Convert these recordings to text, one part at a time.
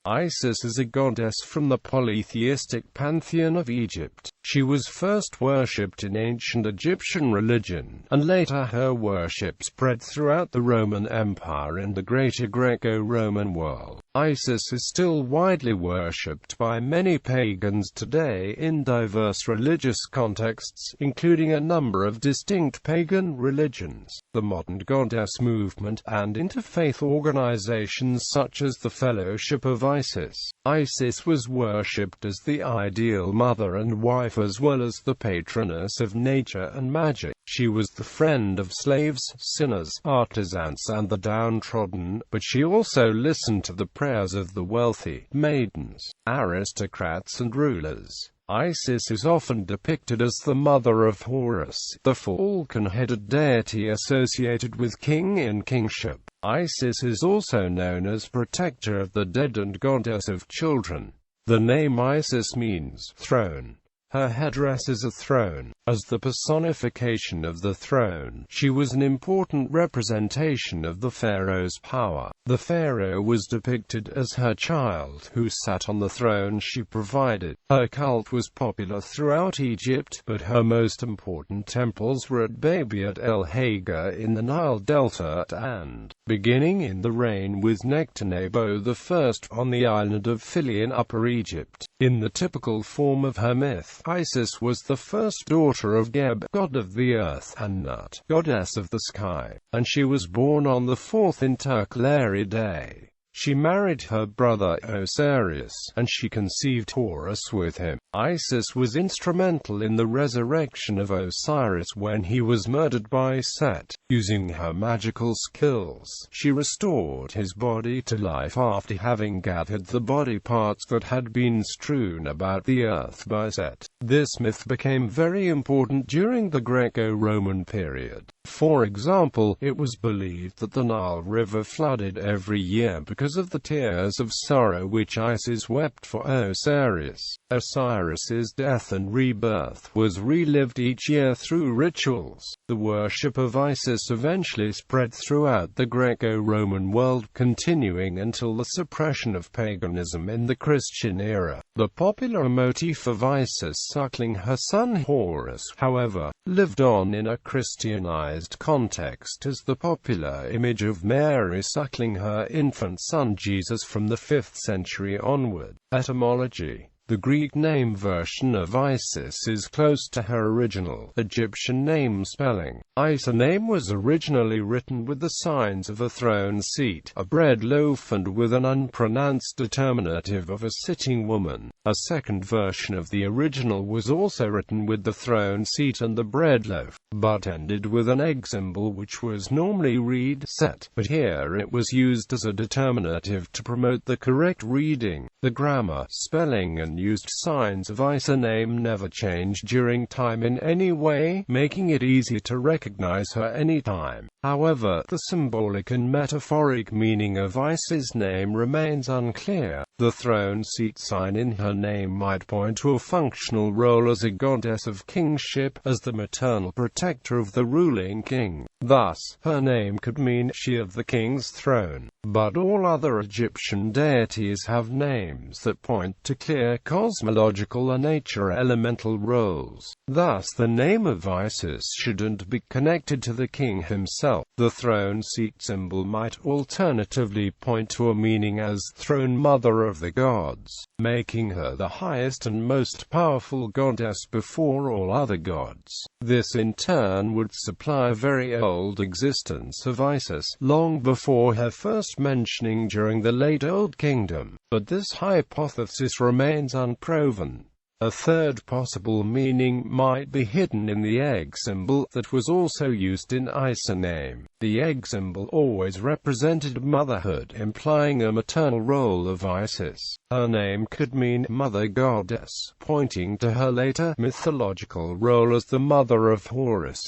Isis is a goddess from the polytheistic pantheon of Egypt. She was first worshipped in ancient Egyptian religion, and later her worship spread throughout the Roman Empire and the greater Greco-Roman world. Isis is still widely worshipped by many pagans today in diverse religious contexts, including a number of distinct pagan religions, the modern goddess movement, and interfaith organizations such as the Fellowship of Isis. Isis was worshipped as the ideal mother and wife as well as the patroness of nature and magic. She was the friend of slaves, sinners, artisans and the downtrodden, but she also listened to the prayers of the wealthy, maidens, aristocrats and rulers. Isis is often depicted as the mother of Horus, the falcon-headed deity associated with king and kingship. Isis is also known as protector of the dead and goddess of children. The name Isis means throne. Her headdress is a throne. As the personification of the throne, she was an important representation of the pharaoh's power. The pharaoh was depicted as her child, who sat on the throne she provided. Her cult was popular throughout Egypt, but her most important temples were at Babyat el-Haga in the Nile Delta, and, beginning in the reign with Nectanebo I on the island of Philae in Upper Egypt. In the typical form of her myth, Isis was the first daughter of Geb, god of the earth, and Nut, goddess of the sky, and she was born on the 4th intercalary day. She married her brother Osiris, and she conceived Horus with him. Isis was instrumental in the resurrection of Osiris when he was murdered by Set. Using her magical skills, she restored his body to life after having gathered the body parts that had been strewn about the earth by Set. This myth became very important during the Greco-Roman period. For example, it was believed that the Nile River flooded every year because of the tears of sorrow which Isis wept for Osiris. Osiris's death and rebirth was relived each year through rituals. The worship of Isis eventually spread throughout the Greco-Roman world, continuing until the suppression of paganism in the Christian era. The popular motif of Isis suckling her son Horus, however, lived on in a Christianized context as the popular image of Mary suckling her infant son Jesus from the 5th century onward. Etymology. The Greek name version of Isis is close to her original Egyptian name spelling. Isa name was originally written with the signs of a throne seat, a bread loaf and with an unpronounced determinative of a sitting woman. A second version of the original was also written with the throne seat and the bread loaf, but ended with an egg symbol which was normally read set, but here it was used as a determinative to promote the correct reading. The grammar, spelling and used signs of Isa name never changed during time in any way, making it easy to recognize her anytime. However, the symbolic and metaphoric meaning of Isis' name remains unclear. The throne seat sign in her name might point to a functional role as a goddess of kingship, as the maternal protector of the ruling king. Thus, her name could mean she of the king's throne. But all other Egyptian deities have names that point to clear cosmological or nature elemental roles. Thus, the name of Isis shouldn't be connected to the king himself. The throne seat symbol might alternatively point to a meaning as throne mother of the gods, making her the highest and most powerful goddess before all other gods. This in turn would supply a very old existence of Isis, long before her first mentioning during the late Old Kingdom, but this hypothesis remains unproven. A third possible meaning might be hidden in the egg symbol that was also used in Isa name. The egg symbol always represented motherhood, implying a maternal role of Isis. Her name could mean mother goddess, pointing to her later mythological role as the mother of Horus.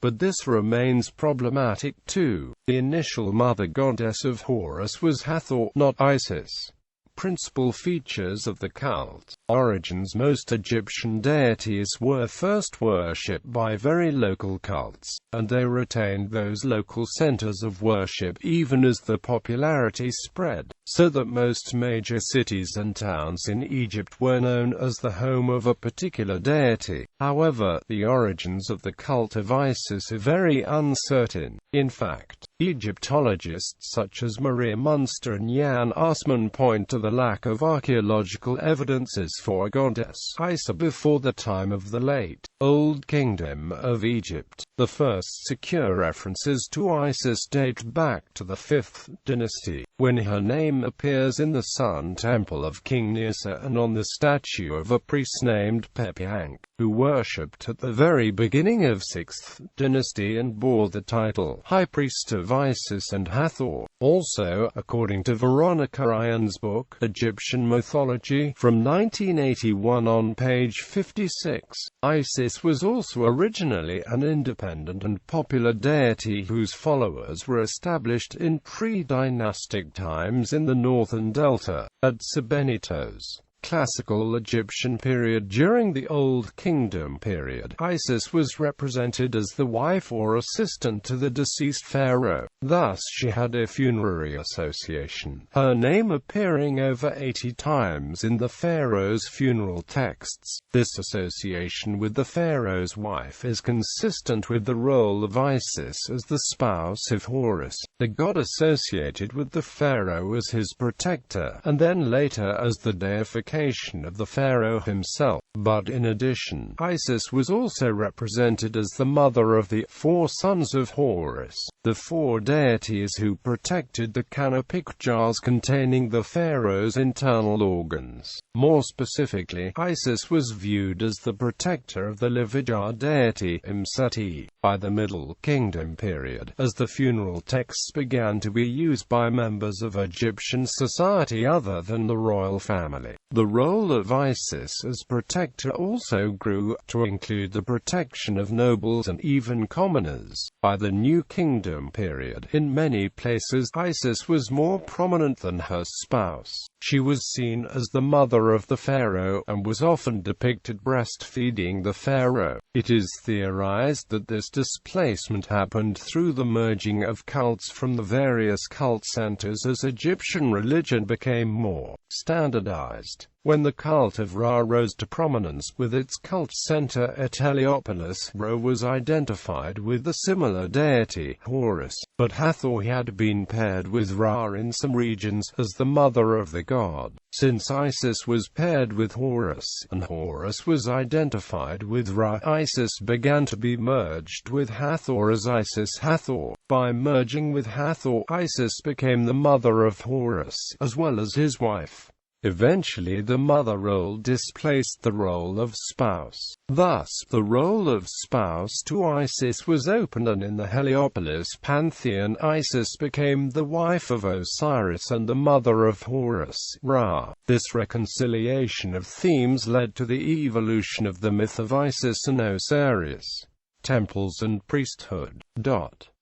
But this remains problematic too. The initial mother goddess of Horus was Hathor, not Isis. Principal features of the cult. Origins. Most Egyptian deities were first worshipped by very local cults, and they retained those local centers of worship even as the popularity spread, so that most major cities and towns in Egypt were known as the home of a particular deity. However, the origins of the cult of Isis are very uncertain. In fact, Egyptologists such as Maria Munster and Jan Assmann point to the lack of archaeological evidences for goddess Isis before the time of the late Old Kingdom of Egypt. The first secure references to Isis date back to the 5th dynasty, when her name appears in the Sun Temple of King Nisa and on the statue of a priest named Pepiank, who worshipped at the very beginning of 6th dynasty and bore the title High Priest of Isis and Hathor. Also, according to Veronica Ryan's book, Egyptian Mythology, from 1981 on page 56, Isis was also originally an independent and popular deity whose followers were established in pre-dynastic times in the northern delta, at Sebennytos. Classical Egyptian period. During the Old Kingdom period, Isis was represented as the wife or assistant to the deceased pharaoh. Thus she had a funerary association, her name appearing over 80 times in the pharaoh's funeral texts. This association with the pharaoh's wife is consistent with the role of Isis as the spouse of Horus, the god associated with the pharaoh as his protector, and then later as the deification of the pharaoh himself. But in addition, Isis was also represented as the mother of the 4 sons of Horus, the 4 deities who protected the canopic jars containing the pharaoh's internal organs. More specifically, Isis was viewed as the protector of the liver jar deity Imsati. By the Middle Kingdom period, as the funeral texts began to be used by members of Egyptian society other than the royal family, the role of Isis as protector also grew to include the protection of nobles and even commoners. By the New Kingdom period, in many places Isis was more prominent than her spouse. She was seen as the mother of the pharaoh, and was often depicted breastfeeding the pharaoh. It is theorized that this displacement happened through the merging of cults from the various cult centers as Egyptian religion became more standardized. When the cult of Ra rose to prominence with its cult center at Heliopolis, Ra was identified with the similar deity, Horus, but Hathor had been paired with Ra in some regions as the mother of the god. Since Isis was paired with Horus, and Horus was identified with Ra, Isis began to be merged with Hathor as Isis Hathor. By merging with Hathor, Isis became the mother of Horus, as well as his wife. Eventually the mother role displaced the role of spouse. Thus, the role of spouse to Isis was opened, and in the Heliopolis pantheon Isis became the wife of Osiris and the mother of Horus, Ra. This reconciliation of themes led to the evolution of the myth of Isis and Osiris. Temples and priesthood.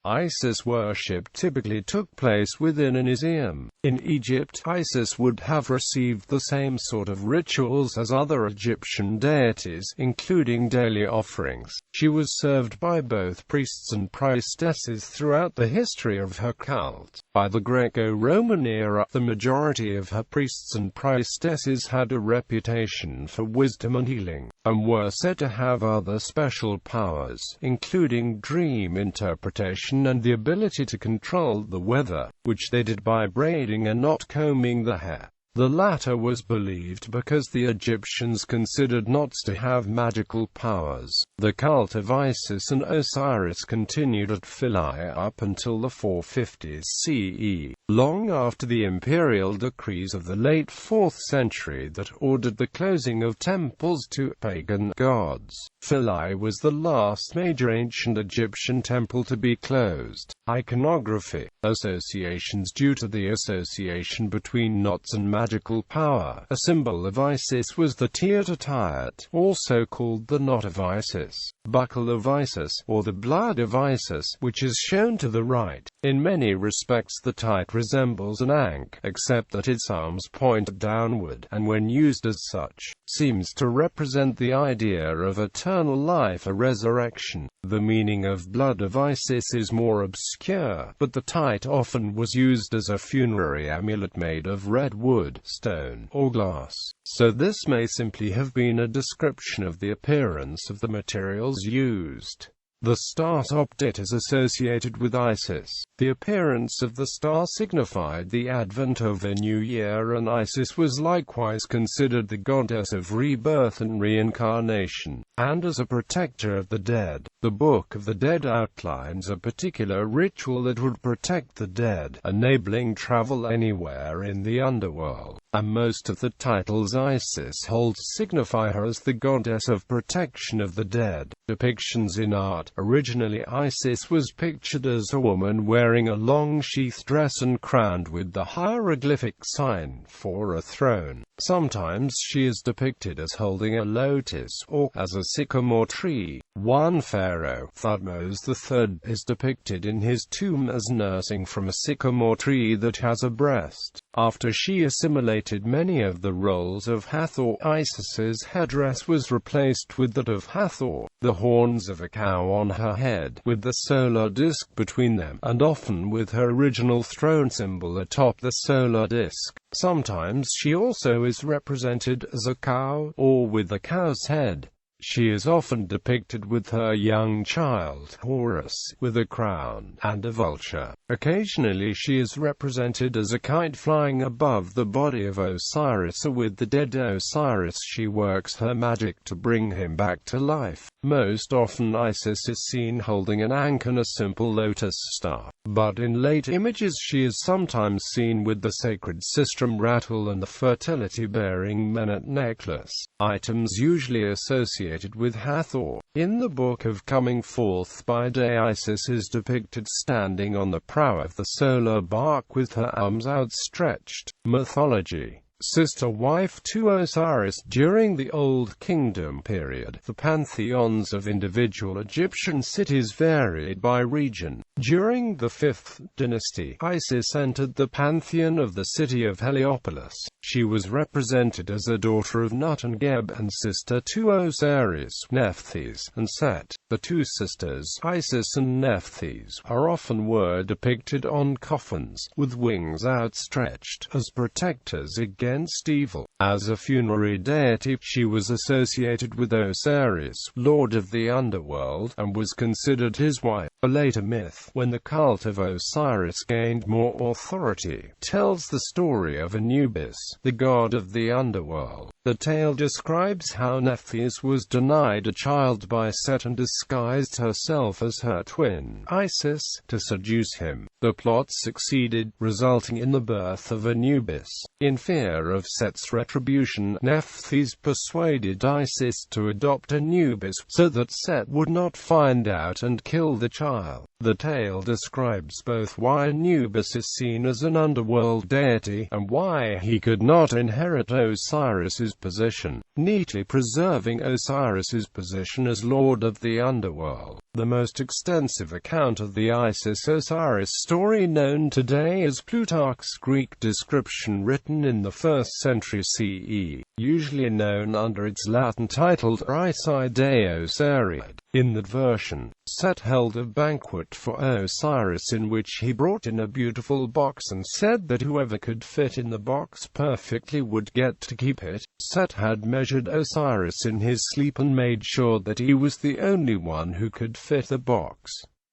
Isis worship typically took place within an museum. In Egypt, Isis would have received the same sort of rituals as other Egyptian deities, including daily offerings. She was served by both priests and priestesses throughout the history of her cult. By the Greco-Roman era, the majority of her priests and priestesses had a reputation for wisdom and healing, and were said to have other special powers, including dream interpretation and the ability to control the weather, which they did by braiding and not combing the hair. The latter was believed because the Egyptians considered knots to have magical powers. The cult of Isis and Osiris continued at Philae up until the 450s CE, long after the imperial decrees of the late 4th century that ordered the closing of temples to pagan gods. Philae was the last major ancient Egyptian temple to be closed. Iconography. Associations. Due to the association between knots and magical power, a symbol of Isis was the Tiat, also called the Knot of Isis. buckle of Isis, or the blood of Isis, which is shown to the right. In many respects the tite resembles an ankh, except that its arms point downward, and when used as such, seems to represent the idea of eternal life or resurrection. The meaning of blood of Isis is more obscure, but the tite often was used as a funerary amulet made of red wood, stone, or glass. So this may simply have been a description of the appearance of the materials used. The star-top date is associated with Isis. The appearance of the star signified the advent of a new year, and Isis was likewise considered the goddess of rebirth and reincarnation, and as a protector of the dead. The Book of the Dead outlines a particular ritual that would protect the dead, enabling travel anywhere in the underworld, and most of the titles Isis holds signify her as the goddess of protection of the dead. Depictions in art. Originally Isis was pictured as a woman wearing a long sheath dress and crowned with the hieroglyphic sign for a throne. Sometimes she is depicted as holding a lotus, or as a sycamore tree. One pharaoh, Thutmose III, is depicted in his tomb as nursing from a sycamore tree that has a breast. After she assimilated many of the roles of Hathor, Isis's headdress was replaced with that of Hathor, the horns of a cow on her head, with the solar disk between them, and often with her original throne symbol atop the solar disk. Sometimes she also is represented as a cow, or with a cow's head. She is often depicted with her young child, Horus, with a crown, and a vulture. Occasionally she is represented as a kite flying above the body of Osiris, or with the dead Osiris she works her magic to bring him back to life. Most often Isis is seen holding an ankh and a simple lotus star, but in late images she is sometimes seen with the sacred sistrum rattle and the fertility-bearing menet necklace, items usually associated with Hathor. In the Book of Coming Forth by Day, Isis is depicted standing on the prow of the solar bark with her arms outstretched. Mythology. Sister wife to Osiris. During the Old Kingdom period, the pantheons of individual Egyptian cities varied by region. During the 5th dynasty, Isis entered the pantheon of the city of Heliopolis. She was represented as a daughter of Nut and Geb and sister to Osiris, Nephthys, and Set. The two sisters, Isis and Nephthys, were depicted on coffins, with wings outstretched, as protectors against evil. As a funerary deity, she was associated with Osiris, lord of the underworld, and was considered his wife. A later myth, when the cult of Osiris gained more authority, tells the story of Anubis, the god of the underworld. The tale describes how Nephthys was denied a child by Set and disguised herself as her twin, Isis, to seduce him. The plot succeeded, resulting in the birth of Anubis. In fear of Set's retribution, Nephthys persuaded Isis to adopt Anubis, so that Set would not find out and kill the child. The tale describes both why Anubis is seen as an underworld deity, and why he could not inherit Osiris's position, neatly preserving Osiris's position as lord of the underworld. The most extensive account of the Isis-Osiris story known today is Plutarch's Greek description written in the 1st century CE, usually known under its Latin title Isi-Dei-Osirid. In that version, Set held a banquet for Osiris in which he brought in a beautiful box and said that whoever could fit in the box perfectly would get to keep it. Set had measured Osiris in his sleep and made sure that he was the only one who could fit the box.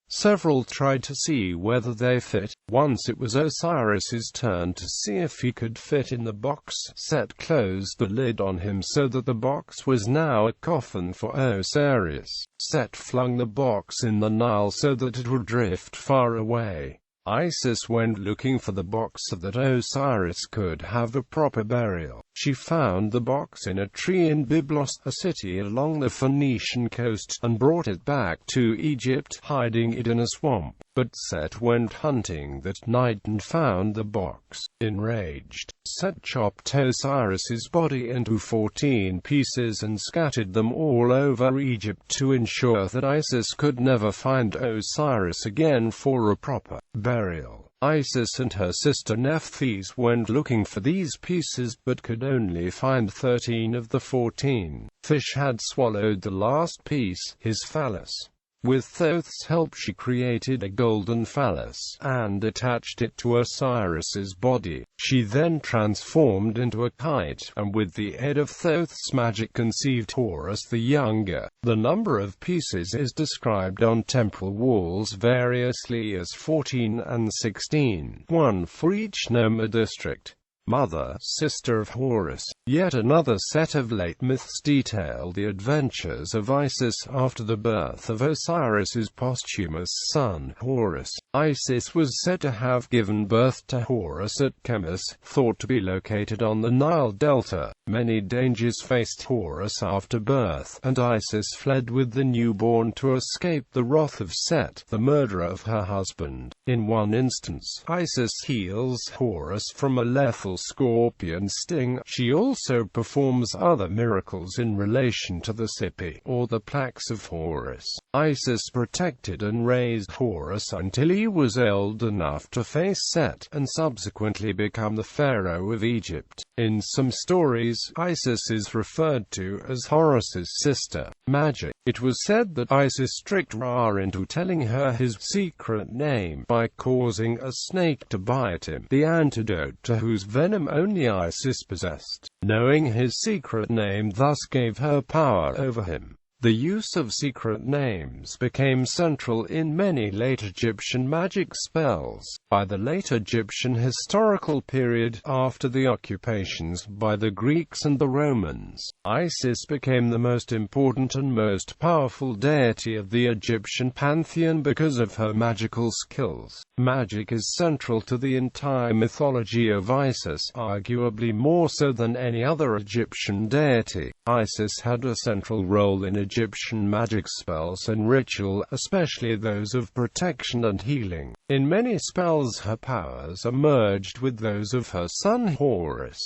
Several tried to see whether they fit. Once it was Osiris's turn to see if he could fit in the box. Set closed the lid on him so that the box was now a coffin for Osiris. Set flung the box in the Nile so that it would drift far away. Isis went looking for the box so that Osiris could have a proper burial. She found the box in a tree in Byblos, a city along the Phoenician coast, and brought it back to Egypt, hiding it in a swamp. But Set went hunting that night and found the box. Enraged, Set chopped Osiris's body into 14 pieces and scattered them all over Egypt to ensure that Isis could never find Osiris again for a proper burial. Isis and her sister Nephthys went looking for these pieces, but could only find 13 of the 14. Fish had swallowed the last piece, his phallus. With Thoth's help she created a golden phallus, and attached it to Osiris's body. She then transformed into a kite, and with the aid of Thoth's magic conceived Horus the Younger. The number of pieces is described on temple walls variously as 14 and 16, one for each Noma district. Mother, sister of Horus. Yet another set of late myths detail the adventures of Isis after the birth of Osiris's posthumous son, Horus. Isis was said to have given birth to Horus at Chemis, thought to be located on the Nile Delta. Many dangers faced Horus after birth, and Isis fled with the newborn to escape the wrath of Set, the murderer of her husband. In one instance, Isis heals Horus from a lethal scorpion sting. She also performs other miracles in relation to the Sipi, or the plaques of Horus. Isis protected and raised Horus until he was old enough to face Set, and subsequently become the pharaoh of Egypt. In some stories, Isis is referred to as Horus's sister. Magic. It was said that Isis tricked Ra into telling her his secret name by causing a snake to bite him, the antidote to whose venom only Isis possessed. Knowing his secret name thus gave her power over him. The use of secret names became central in many late Egyptian magic spells. By the late Egyptian historical period, after the occupations by the Greeks and the Romans, Isis became the most important and most powerful deity of the Egyptian pantheon because of her magical skills. Magic is central to the entire mythology of Isis, arguably more so than any other Egyptian deity. Isis had a central role in Egyptian magic spells and ritual, especially those of protection and healing. In many spells her powers are merged with those of her son Horus.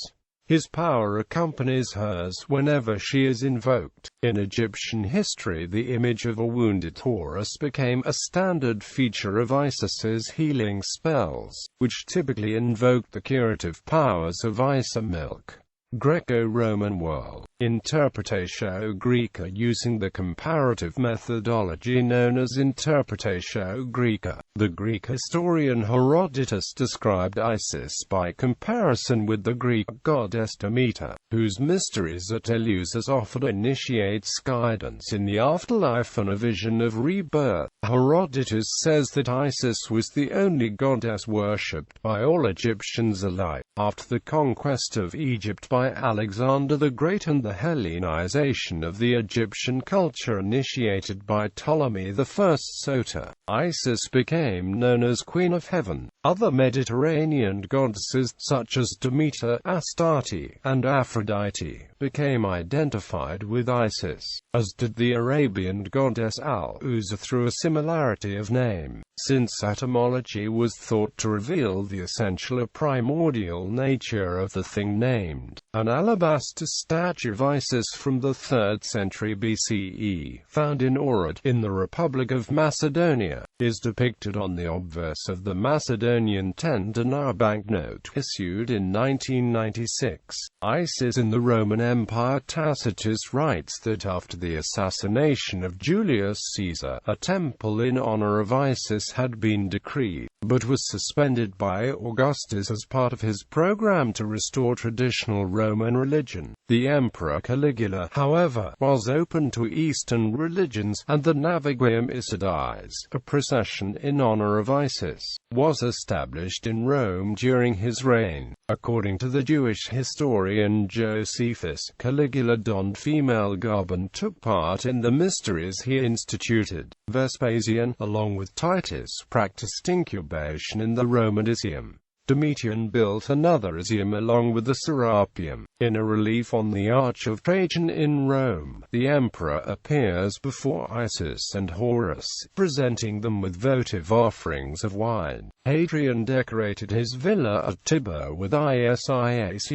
His power accompanies hers whenever she is invoked. In Egyptian history, the image of a wounded Horus became a standard feature of Isis's healing spells, which typically invoked the curative powers of Isa milk. Greco-Roman world. Interpretatio Graeca, using the comparative methodology known as Interpretatio Graeca. The Greek historian Herodotus described Isis by comparison with the Greek goddess Demeter, whose mysteries at Eleusis offered initiates guidance in the afterlife and a vision of rebirth. Herodotus says that Isis was the only goddess worshipped by all Egyptians alike. After the conquest of Egypt by Alexander the Great and the Hellenization of the Egyptian culture initiated by Ptolemy I Soter, Isis became known as Queen of Heaven. Other Mediterranean goddesses, such as Demeter, Astarte, and Aphrodite, became identified with Isis, as did the Arabian goddess Al-Uzza through a similarity of name. Since etymology was thought to reveal the essential or primordial nature of the thing named, an alabaster statue of Isis from the 3rd century BCE, found in Ohrid, in the Republic of Macedonia, is depicted on the obverse of the Macedonian 10 dinar banknote issued in 1996. Isis in the Roman Empire. Tacitus writes that after the assassination of Julius Caesar, a temple in honor of Isis had been decreed, but was suspended by Augustus as part of his program to restore traditional Roman religion. The Emperor Caligula, however, was open to Eastern religions, and the Navigium Isidis, a procession in honor of Isis, was established in Rome during his reign. According to the Jewish historian Josephus, Caligula donned female garb and took part in the mysteries he instituted. Vespasian, along with Titus, practiced incubation in the Roman Lyceum. Domitian built another Iseum along with the Serapeum. In a relief on the Arch of Trajan in Rome, the emperor appears before Isis and Horus, presenting them with votive offerings of wine. Hadrian decorated his villa at Tibur with Isis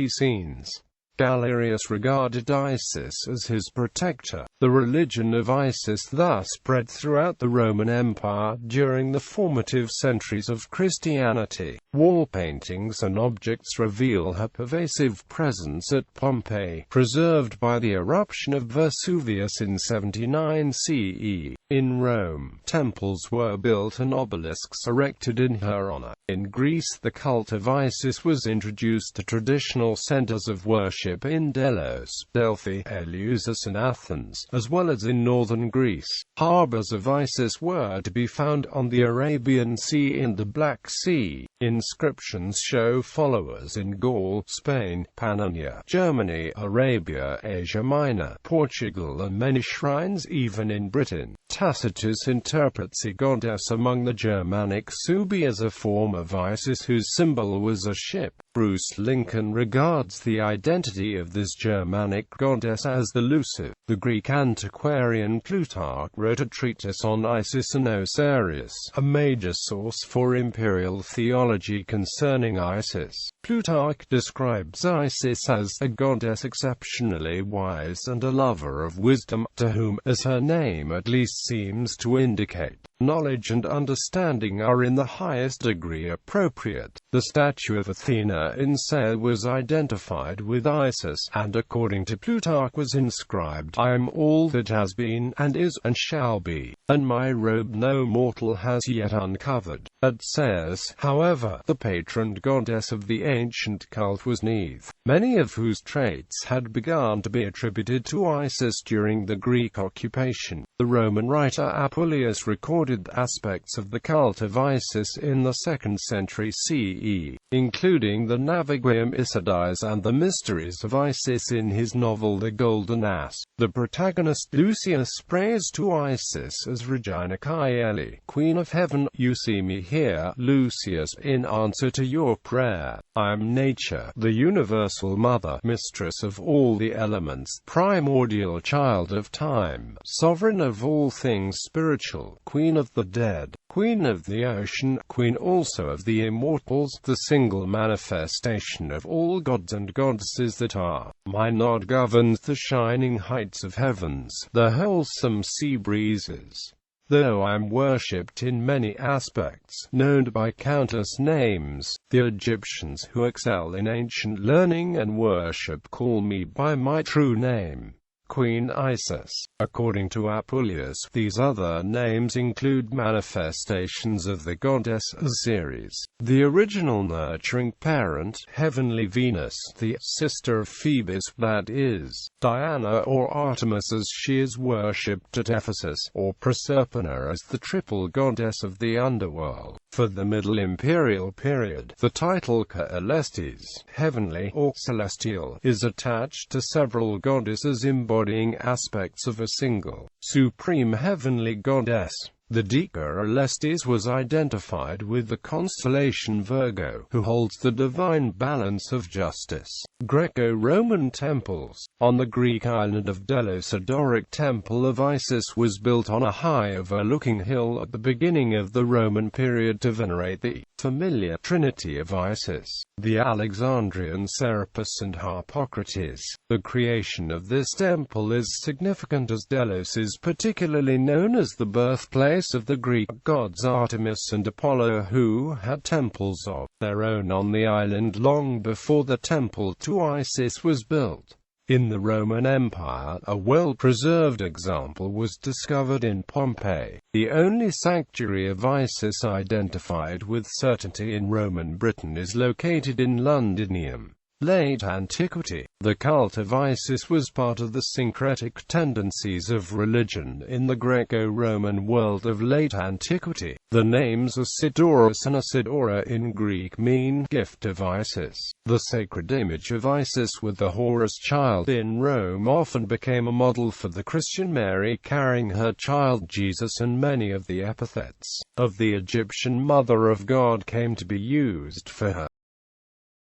scenes. Galerius regarded Isis as his protector. The religion of Isis thus spread throughout the Roman Empire during the formative centuries of Christianity. Wall paintings and objects reveal her pervasive presence at Pompeii, preserved by the eruption of Vesuvius in 79 CE. In Rome, temples were built and obelisks erected in her honor. In Greece, the cult of Isis was introduced to traditional centers of worship in Delos, Delphi, Eleusis and Athens, as well as in northern Greece. Harbors of Isis were to be found on the Arabian Sea and the Black Sea. Inscriptions show followers in Gaul, Spain, Pannonia, Germany, Arabia, Asia Minor, Portugal and many shrines even in Britain. Tacitus interprets a goddess among the Germanic Suebi as a form of Isis whose symbol was a ship. Bruce Lincoln regards the identity of this Germanic goddess as elusive. The Greek antiquarian Plutarch wrote a treatise on Isis and Osiris, a major source for imperial theology concerning Isis. Plutarch describes Isis as a goddess exceptionally wise and a lover of wisdom, to whom, as her name at least seems to indicate, knowledge and understanding are in the highest degree appropriate. The statue of Athena in Saya was identified with Isis, and according to Plutarch was inscribed, "I am all that has been, and is, and shall be, and my robe no mortal has yet uncovered." At Sais, however, the patron goddess of the ancient cult was Neith, many of whose traits had begun to be attributed to Isis during the Greek occupation. The Roman writer Apuleius recorded aspects of the cult of Isis in the 2nd century CE, including the Navigum Isidiis and the mysteries of Isis in his novel The Golden Ass. The protagonist Lucius prays to Isis as Regina Caeli, Queen of Heaven. "You see me here, Lucius, in answer to your prayer. I am nature, the universal mother, mistress of all the elements, primordial child of time, sovereign of all things spiritual, queen of the dead, queen of the ocean, queen also of the immortals, the single manifestation of all gods and goddesses that are. My nod governs the shining heights of heavens, the wholesome sea breezes. Though I am worshipped in many aspects, known by countless names, the Egyptians who excel in ancient learning and worship call me by my true name, Queen Isis." According to Apuleius, these other names include manifestations of the goddess Osiris, the original nurturing parent, heavenly Venus, the sister of Phoebus, that is, Diana or Artemis as she is worshipped at Ephesus, or Proserpina as the triple goddess of the underworld. For the Middle Imperial period, the title Caelestes, heavenly or celestial, is attached to several goddesses embodying aspects of a single, supreme heavenly goddess. The Dika Alestes was identified with the constellation Virgo, who holds the divine balance of justice. Greco-Roman temples. On the Greek island of Delos, a Doric temple of Isis was built on a high overlooking hill at the beginning of the Roman period to venerate the familiar trinity of Isis, the Alexandrian Serapis and Harpocrates. The creation of this temple is significant as Delos is particularly known as the birthplace of the Greek gods Artemis and Apollo, who had temples of their own on the island long before the temple to Isis was built. In the Roman Empire, a well-preserved example was discovered in Pompeii. The only sanctuary of Isis identified with certainty in Roman Britain is located in Londinium. Late Antiquity. The cult of Isis was part of the syncretic tendencies of religion in the Greco-Roman world of late antiquity. The names Isidoros and Isidora in Greek mean gift of Isis. The sacred image of Isis with the Horus child in Rome often became a model for the Christian Mary carrying her child Jesus, and many of the epithets of the Egyptian Mother of God came to be used for her.